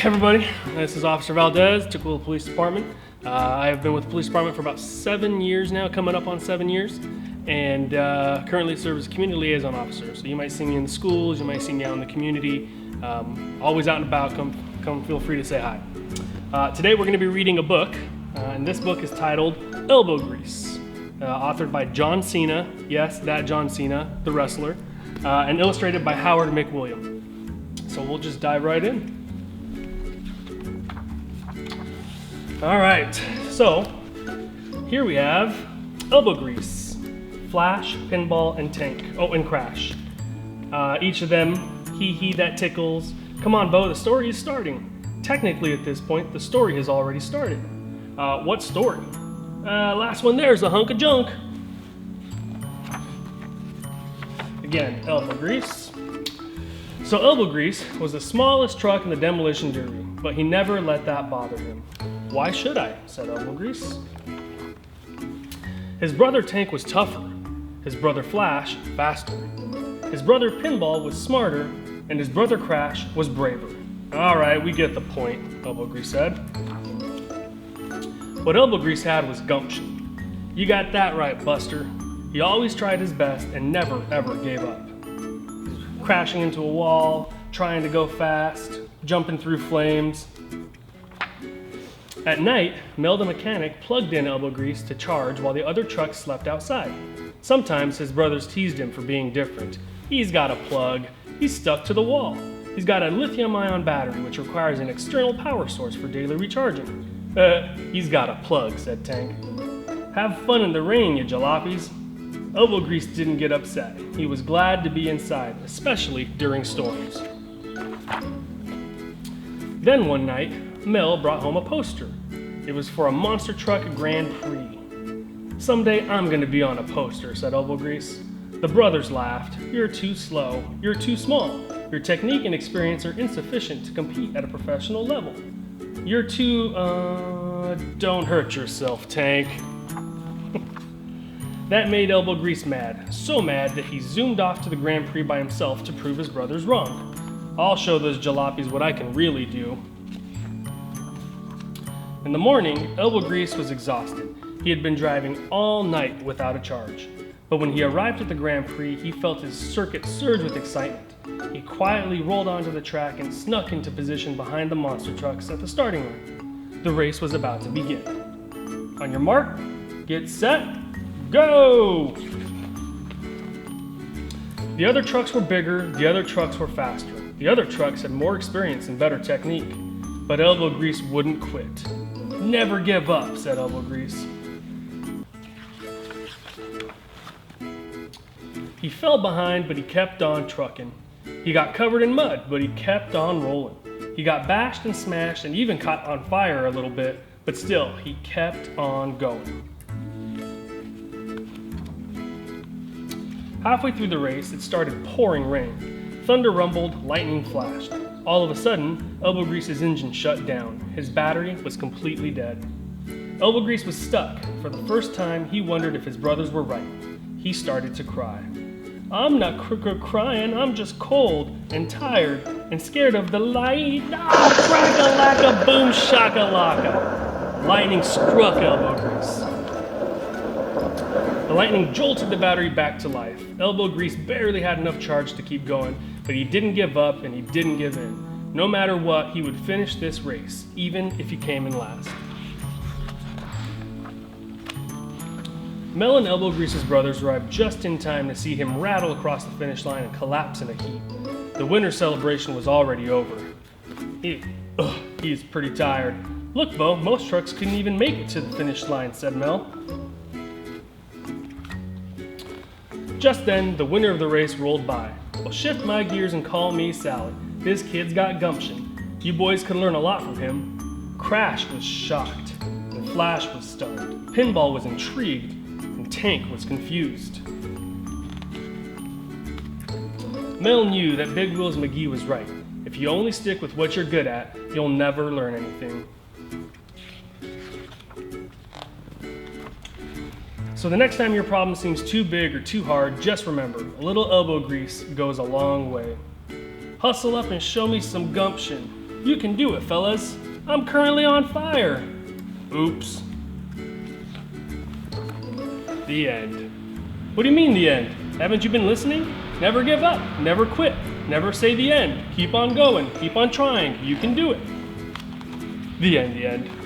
everybody, this is Officer Valdez, Tukwila Police Department. I have been with the police department for about 7 years now, coming up on 7 years, and currently serve as a community liaison officer. So you might see me in the schools, you might see me out in the community, always out and about. Come feel free to say hi. Today we're going to be reading a book, and this book is titled Elbow Grease, authored by John Cena, yes, that John Cena, the wrestler, and illustrated by Howard McWilliam. So we'll just dive right in. All right, so here we have Elbow Grease, Flash, Pinball, and Tank. Oh, and Crash. Each of them, he that tickles. Come on, Bo, the story is starting. Technically, at this point, the story has already started. What story? Last one there is a hunk of junk. Again, Elbow Grease. So Elbow Grease was the smallest truck in the demolition derby, but he never let that bother him. Why should I? Said Elbow Grease. His brother Tank was tougher, his brother Flash faster, his brother Pinball was smarter, and his brother Crash was braver. All right, we get the point, Elbow Grease said. What Elbow Grease had was gumption. You got that right, Buster. He always tried his best and never ever gave up. Crashing into a wall, trying to go fast, jumping through flames. At night, Mel the mechanic plugged in Elbow Grease to charge while the other trucks slept outside. Sometimes his brothers teased him for being different. He's got a plug. He's stuck to the wall. He's got a lithium-ion battery which requires an external power source for daily recharging. He's got a plug, said Tank. Have fun in the rain, you jalopies. Elbow Grease didn't get upset. He was glad to be inside, especially during storms. Then one night, Mel brought home a poster. It was for a monster truck Grand Prix. Someday I'm gonna be on a poster, said Elbow Grease. The brothers laughed. You're too slow. You're too small. Your technique and experience are insufficient to compete at a professional level. You're too, don't hurt yourself, Tank. That made Elbow Grease mad. So mad that he zoomed off to the Grand Prix by himself to prove his brothers wrong. I'll show those jalopies what I can really do. In the morning, Elbow Grease was exhausted. He had been driving all night without a charge. But when he arrived at the Grand Prix, he felt his circuit surge with excitement. He quietly rolled onto the track and snuck into position behind the monster trucks at the starting line. The race was about to begin. On your mark, get set, go! The other trucks were bigger, the other trucks were faster. The other trucks had more experience and better technique. But Elbow Grease wouldn't quit. Never give up, said Elbow Grease. He fell behind, but he kept on trucking. He got covered in mud, but he kept on rolling. He got bashed and smashed and even caught on fire a little bit, but still, he kept on going. Halfway through the race, it started pouring rain. Thunder rumbled, lightning flashed. All of a sudden, Elbow Grease's engine shut down. His battery was completely dead. Elbow Grease was stuck. For the first time, he wondered if his brothers were right. He started to cry. I'm not crying, I'm just cold and tired and scared of the light. Ah, crack-a-lacka, boom, shaka-laka. Lightning struck Elbow Grease. The lightning jolted the battery back to life. Elbow Grease barely had enough charge to keep going, but he didn't give up and he didn't give in. No matter what, he would finish this race, even if he came in last. Mel and Elbow Grease's brothers arrived just in time to see him rattle across the finish line and collapse in a heap. The winter celebration was already over. He's pretty tired. Look, Bo, most trucks couldn't even make it to the finish line, said Mel. Just then, the winner of the race rolled by. Well, shift my gears and call me Sally. This kid's got gumption. You boys could learn a lot from him. Crash was shocked, and Flash was stunned. Pinball was intrigued, and Tank was confused. Mel knew that Big Wheels McGee was right. If you only stick with what you're good at, you'll never learn anything. So the next time your problem seems too big or too hard, just remember, a little elbow grease goes a long way. Hustle up and show me some gumption. You can do it, fellas. I'm currently on fire. Oops. The end. What do you mean the end? Haven't you been listening? Never give up, never quit, never say the end. Keep on going, keep on trying, you can do it. The end, the end.